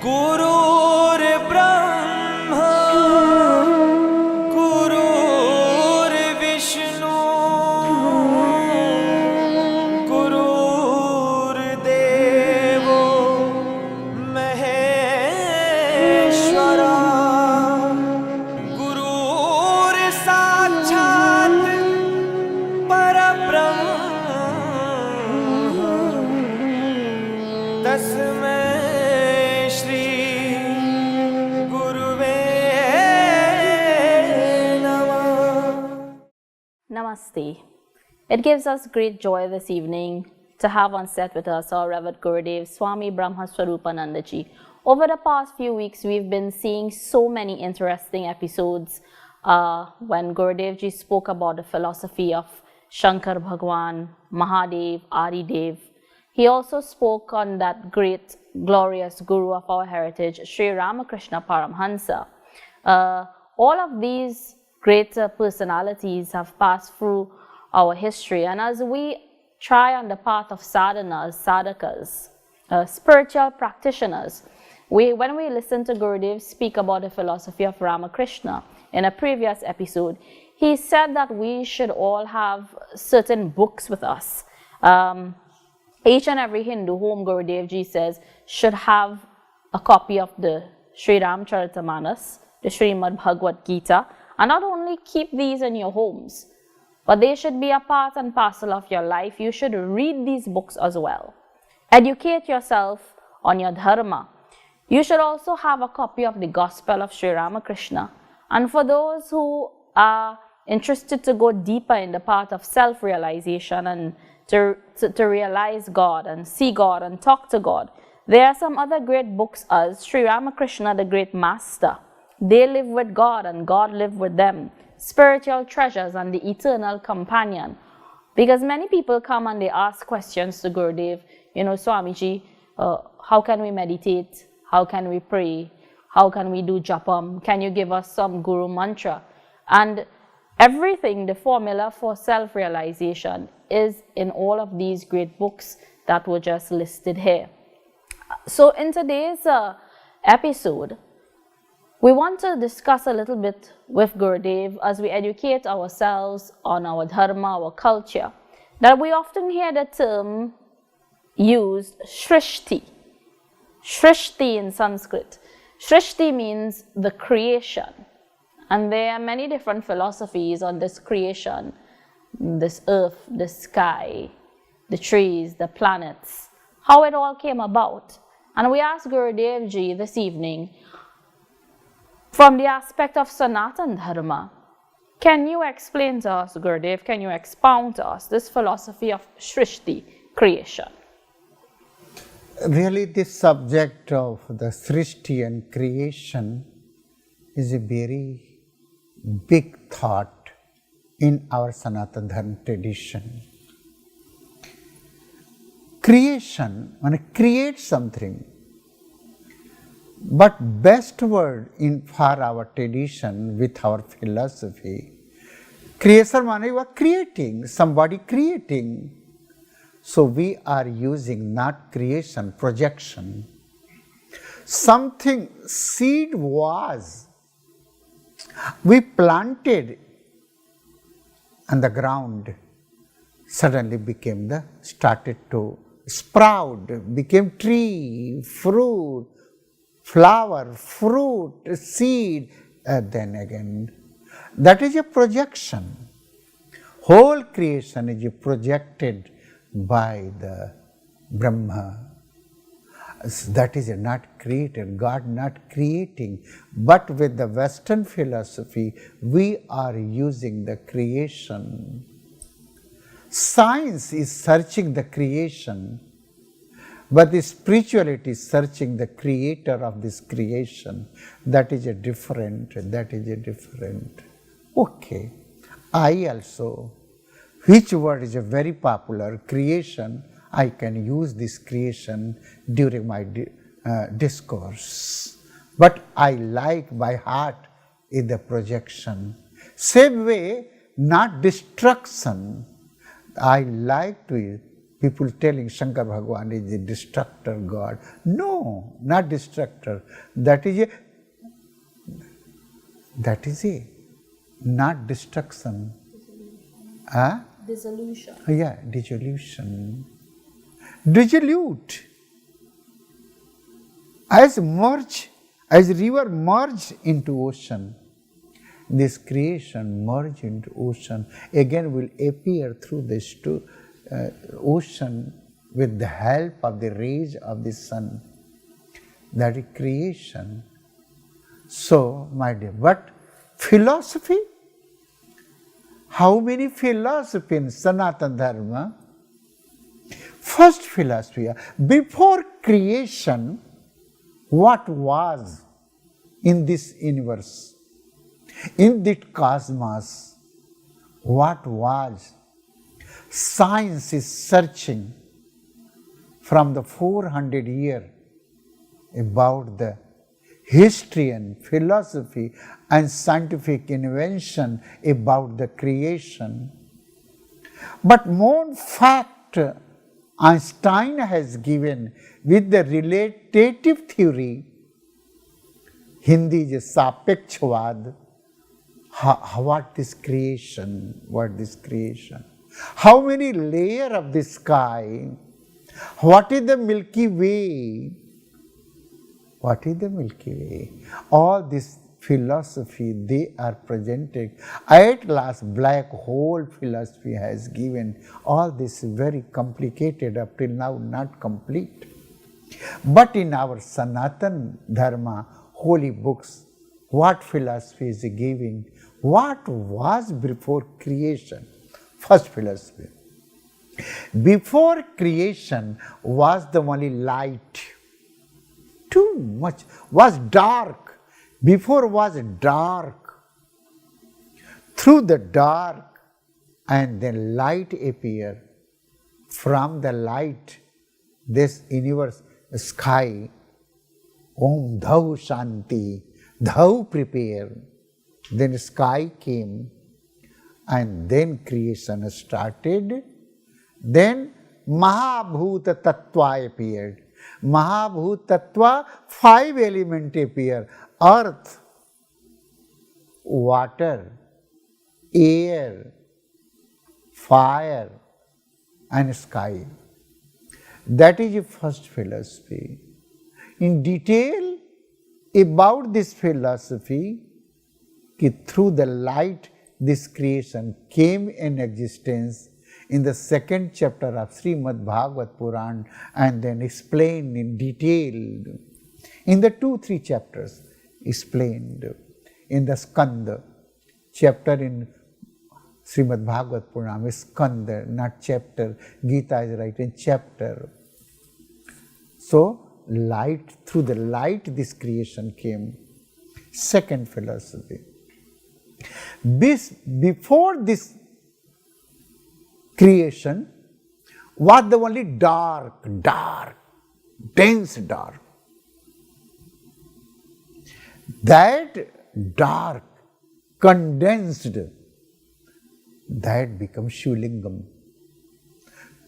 गुरुर्ब्रह्मा गुरुर्विष्णु गुरुर्देवो महेश्वरा गुरुर्साक्षात् परब्रह्म तस्मै श्री गुरुवे नमः. Namaste. It gives us great joy this evening to have on set with us our Revered Gurudev Swami Brahma Swarupanandaji. Over the past few weeks, we've been seeing so many interesting episodes when Gurudev Ji spoke about the philosophy of Shankar Bhagwan, Mahadev, Adi Dev. He also spoke on that great, glorious Guru of our heritage, Sri Ramakrishna Paramhansa. All of these great personalities have passed through our history, and as we try on the path of sadhanas, sadhakas, spiritual practitioners, when we listen to Gurudev speak about the philosophy of Ramakrishna in a previous episode, he said that we should all have certain books with us. Each and every Hindu whom Gurudev Ji says should have a copy of the Sri Ramcharitamanas, the Srimad Bhagavad Gita, and not only keep these in your homes, but they should be a part and parcel of your life. You should read these books as well. Educate yourself on your dharma. You should also have a copy of the Gospel of Sri Ramakrishna. And for those who are interested to go deeper in the path of self-realization and to realize God and see God and talk to God, there are some other great books as Sri Ramakrishna, the great master. They live with God and God lived with them. Spiritual treasures and the eternal companion. Because many people come and they ask questions to Gurudev, Swamiji, how can we meditate? How can we pray? How can we do japam? Can you give us some Guru mantra? And everything, the formula for self-realization is in all of these great books that were just listed here. So in today's episode, we want to discuss a little bit with Gurudev as we educate ourselves on our dharma, our culture, that we often hear the term used, Shrishti. Shrishti in Sanskrit. Shrishti means the creation. And there are many different philosophies on this creation, this earth, the sky, the trees, the planets, how it all came about. And we asked Gurudev Ji this evening, from the aspect of Sanatan Dharma, can you explain to us, Gurudev, can you expound to us this philosophy of Shrishti, creation? Really, this subject of the Srishti and creation is a very big thought in our Sanatana Dharma tradition. Creation, when I create something, but best word for our tradition with our philosophy, creation means you are creating, somebody creating. So we are using not creation, projection. Something, seed was, we planted on the ground, suddenly started to sprout, became tree, fruit, flower, fruit, seed, then again. That is a projection. Whole creation is projected by the Brahma. That is not created, God not creating. But with the Western philosophy, we are using the creation. Science is searching the creation, but the spirituality is searching the creator of this creation. That is a different. Okay, I also, which word is a very popular, creation, I can use this creation during my discourse. But I like by heart is the projection. Same way, not destruction. I like to People telling Shankar Bhagavan is the destructor God. No, not destructor. That is a not destruction. Dissolution. Yeah, dissolution. Dissolute. As river merge into ocean, this creation merge into ocean again will appear through this ocean with the help of the rays of the sun. That is creation. So, my dear, but philosophy? How many philosophy in Sanatana Dharma? First philosophy, before creation, what was in this universe, in this cosmos, what was? Science is searching from the 400 years about the history and philosophy and scientific invention about the creation. But more fact Einstein has given with the relative theory, Hindi is Sapekshavad, what this creation, how many layers of the sky, what is the Milky Way, all this philosophy they are presenting. At last, black hole philosophy has given all this very complicated, up till now not complete. But in our Sanatana Dharma, holy books, what philosophy is giving? What was before creation? First philosophy. Before creation was the only light. Too much was dark. Before was dark. Through the dark, and then light appeared. From the light, this universe, sky, Om Dhau Shanti, Dhau prepare. Then sky came, and then creation started. Then Mahabhuta Tattva appeared. Mahabhut Tattva, 5 elements appear: earth, water, air, fire, and sky. That is the first philosophy. In detail about this philosophy, through the light this creation came in existence in the second chapter of Srimad Bhagavat Puran, and then explained in detail in the 2-3 chapters, explained in the Skanda chapter in Srimad Bhagavat Puran, Skanda, not chapter. Gita is written chapter. So, light, through the light this creation came. Second philosophy. Before this creation was the only dark, dense dark. That dark, condensed, that becomes Shivlingam.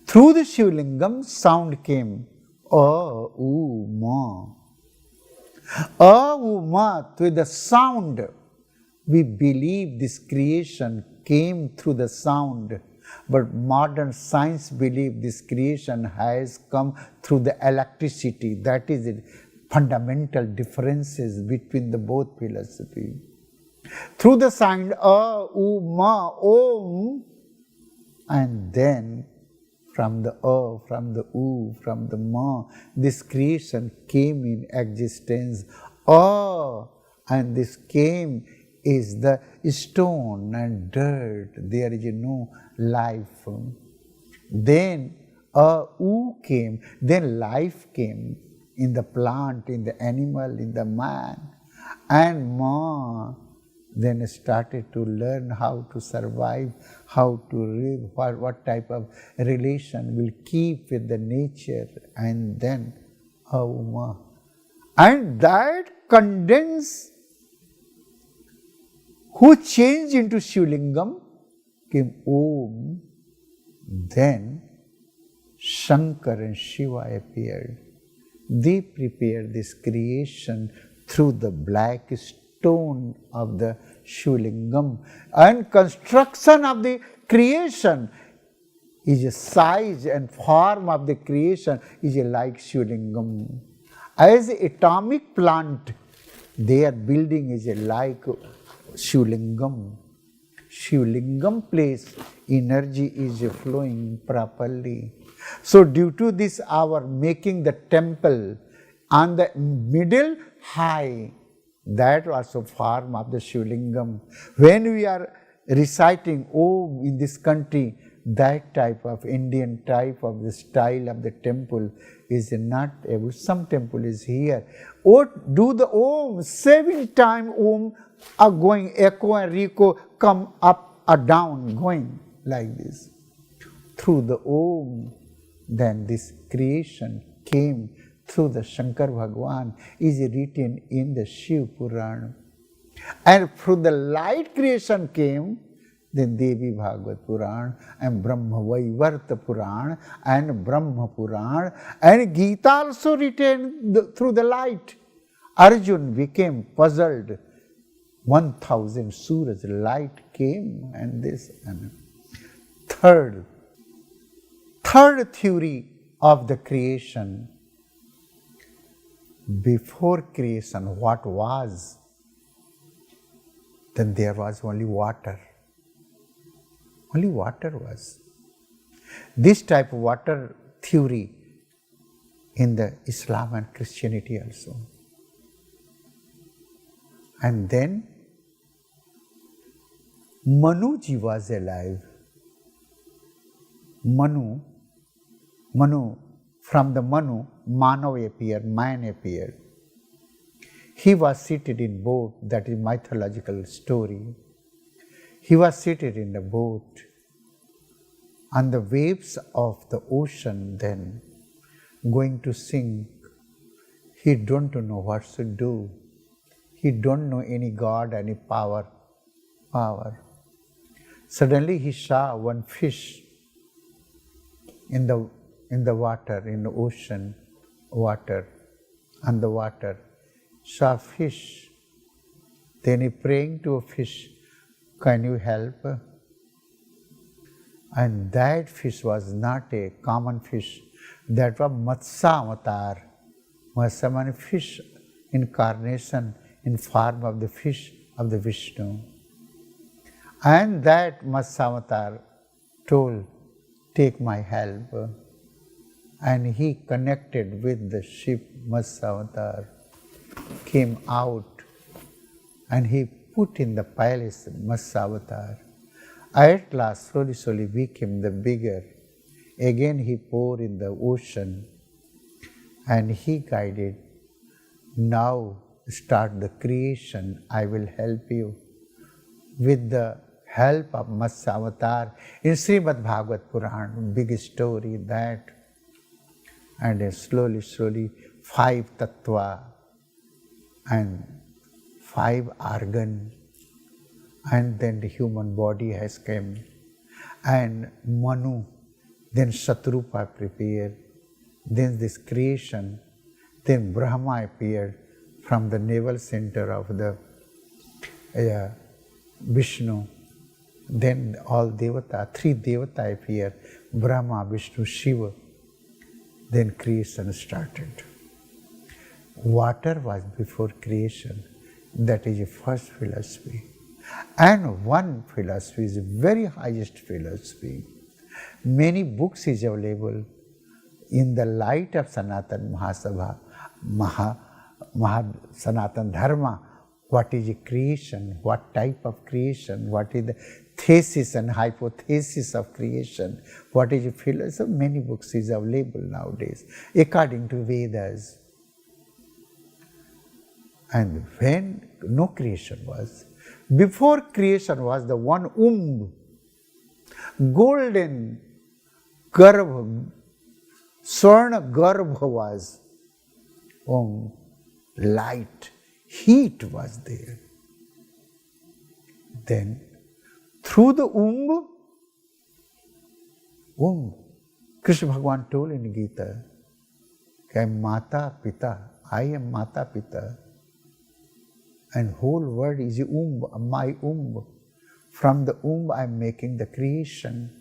Through the Shivlingam, sound came, A, U, Ma. A, U, Ma, with the sound, we believe this creation came through the sound. But modern science believes this creation has come through the electricity. That is the fundamental differences between the both philosophy. Through the sound A, U, Ma, Om, and then from the A, from the U, from the Ma, this creation came in existence. And this came is the stone and dirt. There is no life. Then U came, then life came in the plant, in the animal, in the man. And Ma then started to learn how to survive, how to live, what type of relation will keep with the nature, and then Ma. And that condensed, who changed into Shivlingam, came Om, then Shankar and Shiva appeared. They prepared this creation through the black stone of the Shivlingam, and construction of the creation is a size and form of the creation is like Shivlingam. As atomic plant, their building is like Shivlingam. Shivlingam place, energy is flowing properly. So due to this, our making the temple on the middle high, that was a form of the Shivlingam. When we are reciting Om in this country, that type of Indian type of the style of the temple is not able. Some temple is here. Or do the Om 7 times Om are going echo and reco, come up or down, going like this. Through the Om, then this creation came through the Shankar Bhagwan is written in the Shiv Purana. And through the light creation came then Devi Bhagavad Puran and Brahma Vaivarta Puran and Brahma Puran and Gita also written through the light. Arjun became puzzled. 1000 suras light came and this. And third theory of the creation. Before creation, what was? Then there was only water. Only water was. This type of water theory in the Islam and Christianity also. And then Manuji was alive. Manu, from the Manu, Manav appeared, man appeared. He was seated in boat, that is mythological story. He was seated in the boat on the waves of the ocean, then going to sink. He don't know what to do. He don't know any God, any power. Suddenly he saw one fish in the water, in the ocean, water, on the water. Saw fish. Then he praying to a fish, can you help? And that fish was not a common fish. That was Matsya Avatar. Matsya means fish incarnation in form of the fish of the Vishnu. And that Matsya Avatar told, take my help. And he connected with the ship Matsya Avatar, came out, and he put in the palace Matsya Avatar. At last, slowly became the bigger. Again he poured in the ocean and he guided. Now start the creation, I will help you. With the help of Matsya Avatar, in Srimad Bhagavad Puran, big story that. And then slowly 5 tattva and 5 organ, and then the human body has come, and Manu, then Satrupa prepared, then this creation, then Brahma appeared from the navel center of the Vishnu, then all Devata, 3 Devata appeared, Brahma, Vishnu, Shiva, then creation started. Water was before creation, that is the first philosophy. And one philosophy is the very highest philosophy. Many books is available in the light of Sanatan Mahasabha, Sanatan Dharma. What is creation? What type of creation? What is the thesis and hypothesis of creation? What is philosophy? Many books is available nowadays, according to Vedas. And when no creation was, before creation was the one golden garbha, swarna garbha was, light, heat was there. Then through the Krishna Bhagavan told in Gita, I am Mata Pita, I am Mata Pita. And whole world is my womb. From the womb I am making the creation.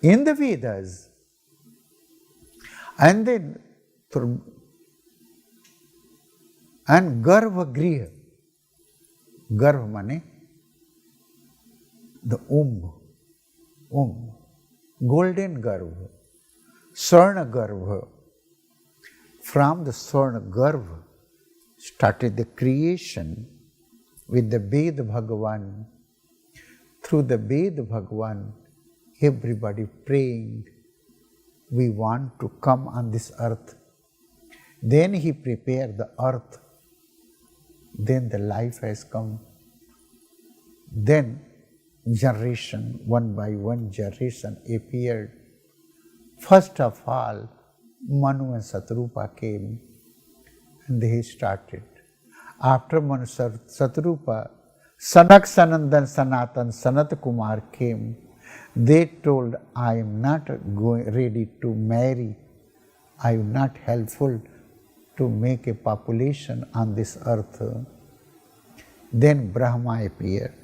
In the Vedas, and then and Garva Griha. Garva mane the womb. Golden Garva. Swarna Garva. From the Swarna Garva started the creation with the Ved Bhagavan. Through the Ved Bhagavan, everybody praying, we want to come on this earth. Then he prepared the earth. Then the life has come. Then generation, one by one generation appeared. First of all, Manu and Satrupa came and they started. After Manu Satrupa, Sanak Sanandan Sanatan Sanat Kumar came. They told, I am not ready to marry. I am not helpful to make a population on this earth. Then Brahma appeared.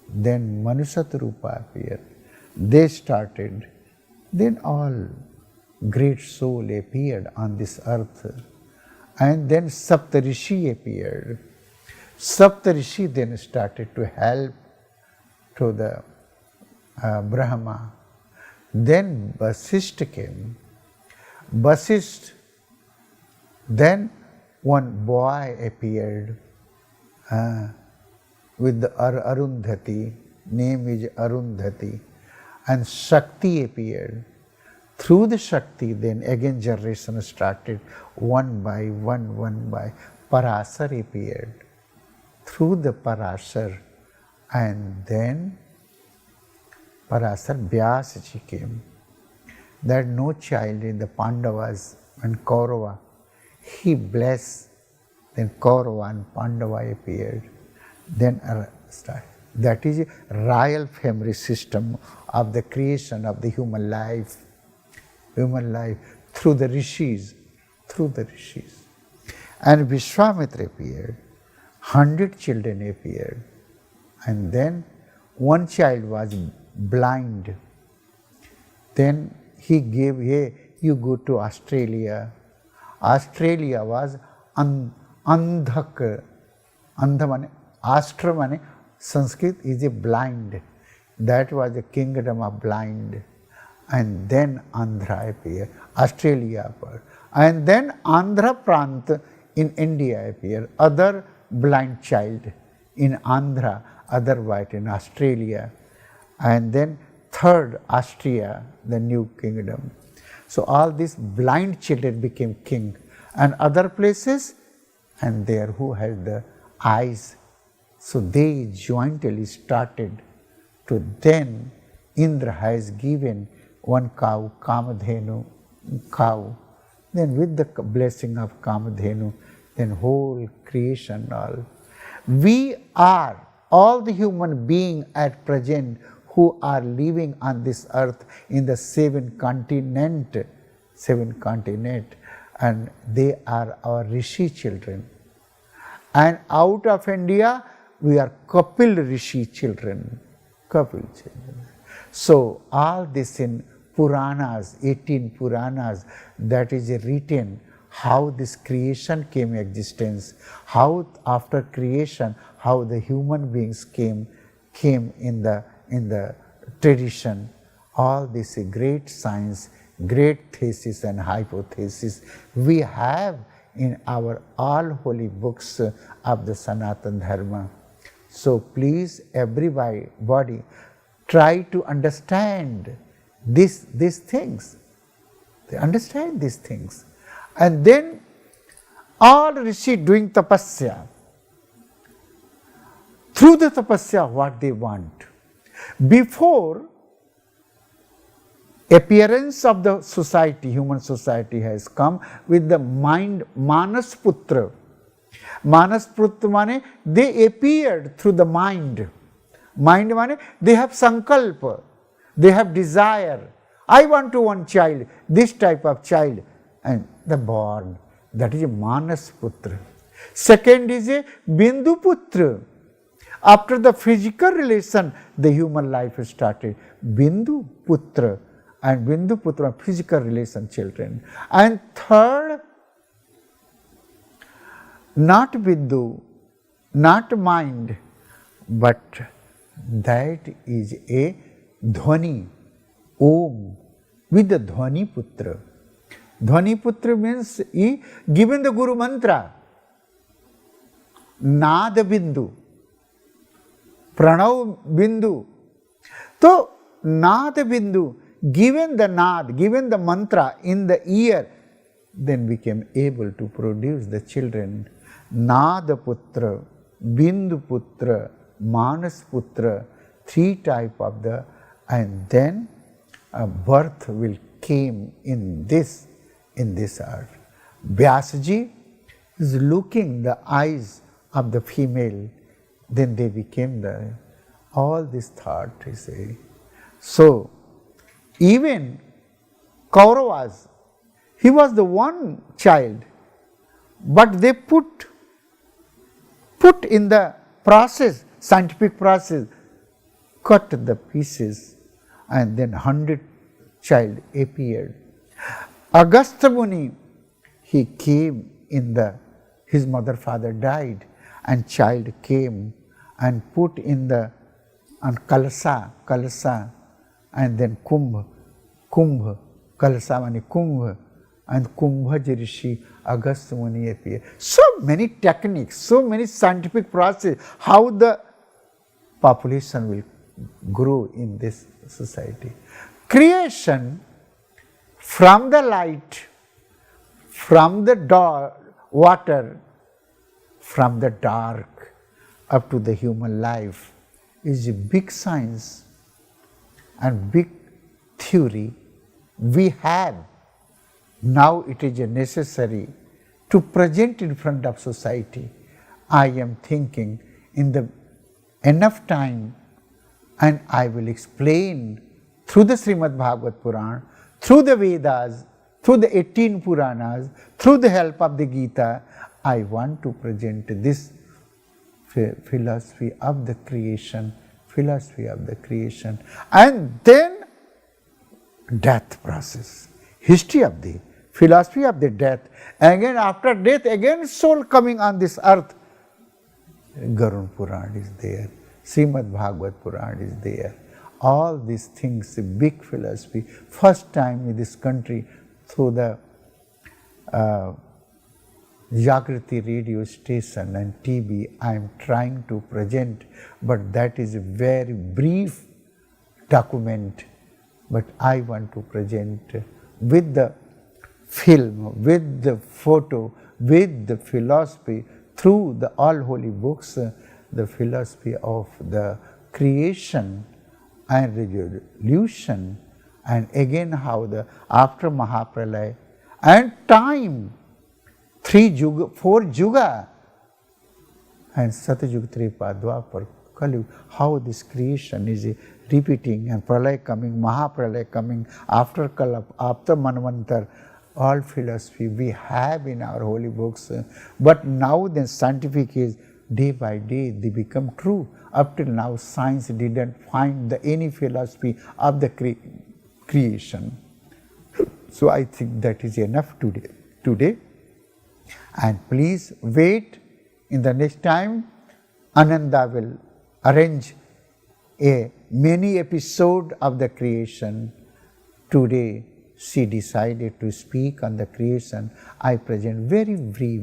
Then Manusatrupa appeared. They started. Then all great soul appeared on this earth. And then Saptarishi appeared. Saptarishi then started to help to the Brahma. Then Vasishtha came. Vasishtha, then one boy appeared with the Arundhati, name is Arundhati, and Shakti appeared. Through the Shakti, then again generation started, one by. Parasar appeared. Through the Parasar, and then Parasar Vyasaji came. There had no child in the Pandavas and Kaurava. He blessed, then Kaurava and Pandava appeared. Then that is a royal family system of the creation of the human life. Human life through the rishis. And Vishwamitra appeared. 100 children appeared. And then one child was blind. Then he gave, hey, you go to Australia. Australia was Andhak. Andha Astra mane Sanskrit is a blind. That was the kingdom of blind. And then Andhra appeared, Australia appeared. And then Andhra Prant in India appeared, other blind child in Andhra, other white in Australia. And then third, Austria, the new kingdom. So all these blind children became king. And other places, and there who had the eyes. So they jointly started to then Indra has given one cow, Kamadhenu cow. Then with the blessing of Kamadhenu, then whole creation all. We are, all the human beings at present who are living on this earth in the seven continent, and they are our Rishi children. And out of India, we are Kapil Rishi children. So all this in Puranas, 18 Puranas, that is written how this creation came existence, how after creation, how the human beings came in the tradition. All this great science, great thesis and hypothesis we have in our all holy books of the Sanatana Dharma. So please, everybody, try to understand these things. They understand these things. And then all Rishi doing tapasya. Through the tapasya, what they want. Before appearance of the society, human society has come with the mind, Manas Putra. Manas Putra mane, they appeared through the mind. Mind mane, they have sankalpa, they have desire. I want to one child, this type of child, and the born. That is a Manas Putra. Second is a Bindu Putra. After the physical relation, the human life started. Bindu Putra and Bindu Putra, physical relation children. And third, not Bindu, not mind, but that is a Dhwani, Om, with the Dhwani Putra. Dhwani Putra means he given the Guru Mantra, Nad Bindu, Pranav Bindu. So, Nad Bindu, given the Nad, given the mantra in the ear, then became able to produce the children. Nad Putra, Bindu Putra, Manas Putra, three type of the, and then a birth will came in this earth. Vyasaji is looking the eyes of the female, then they became the, all this thought you say. So, even Kauravas, he was the one child, but they put in the process, scientific process, cut the pieces, and then 100 child appeared. Agastya Muni, he came in the, his mother father died, and child came and put in the, on Kalasa, and then Kumbh, Kalasa mani Kumbh, and Kumbhaji Rishi, Agastya Muni appeared. So many techniques, so many scientific process, how the population will grow in this society. Creation from the light, from the water, from the dark up to the human life is a big science and big theory we have. Now it is necessary to present in front of society. I am thinking in the enough time, and I will explain through the Srimad Bhagavad Purana, through the Vedas, through the 18 Puranas, through the help of the Gita. I want to present this philosophy of the creation, and then death process, history of the philosophy of the death. Again after death, again soul coming on this earth. Garun Puran is there, Srimad Bhagavad Puran is there. All these things, a big philosophy. First time in this country through the Jagrati radio station and TV, I am trying to present, but that is a very brief document. But I want to present with the film, with the photo, with the philosophy, through the all holy books, the philosophy of the creation and resolution, and again how the after Mahapralaya and time, 4 Juga, and Satyuga, Trepa, Dwapar, Kaliyuga, how this creation is repeating, and Pralaya coming, Mahapralaya coming, after Kalap, after Manvantar, all philosophy we have in our holy books. But now the scientific is day by day they become true. Up till now science didn't find any philosophy of the creation. So I think that is enough today. And please wait, in the next time Ananda will arrange a mini episode of the creation. Today she decided to speak on the creation. I present very brief.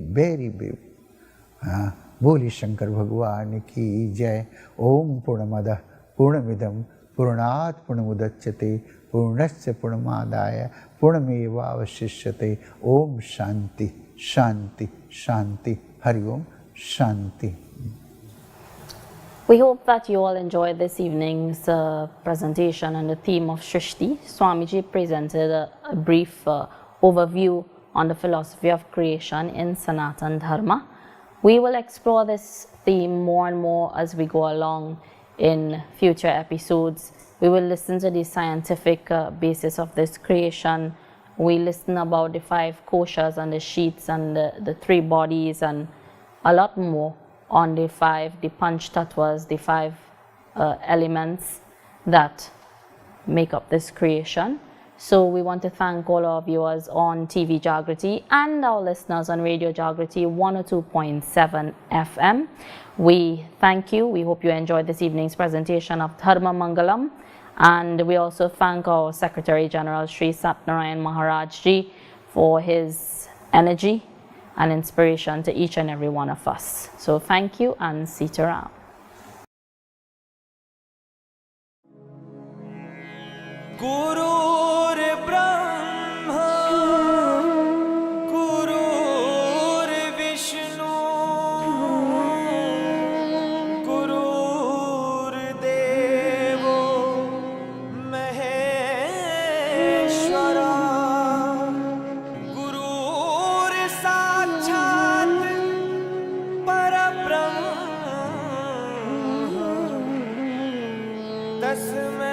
Boli Shankar Bhagwan ki jai. Om Purnamada Purnamidam Purnat Purnamudachyate Purnasya Purnamadaya Purnameva Avashishyate. Om Shanti Shanti Shanti. Hari Om Shanti. We hope that you all enjoyed this evening's presentation on the theme of Shrishti. Swamiji presented a brief overview on the philosophy of creation in Sanatan Dharma. We will explore this theme more and more as we go along in future episodes. We will listen to the scientific basis of this creation. We listen about the 5 koshas and the sheets and the 3 bodies and a lot more on the Panch Tattvas, the 5 elements that make up this creation. So we want to thank all our viewers on TV Jagriti and our listeners on Radio Jagriti 102.7 FM. We thank you. We hope you enjoyed this evening's presentation of Dharma Mangalam. And we also thank our Secretary General Sri Satnarayan Maharaj Ji for his energy and inspiration to each and every one of us. So thank you and Sitaram. Gurur Brahma, Gurur Vishnu, Gurur Devo Maheshwara, Gurur Sakshat Parabrahma, Tasmai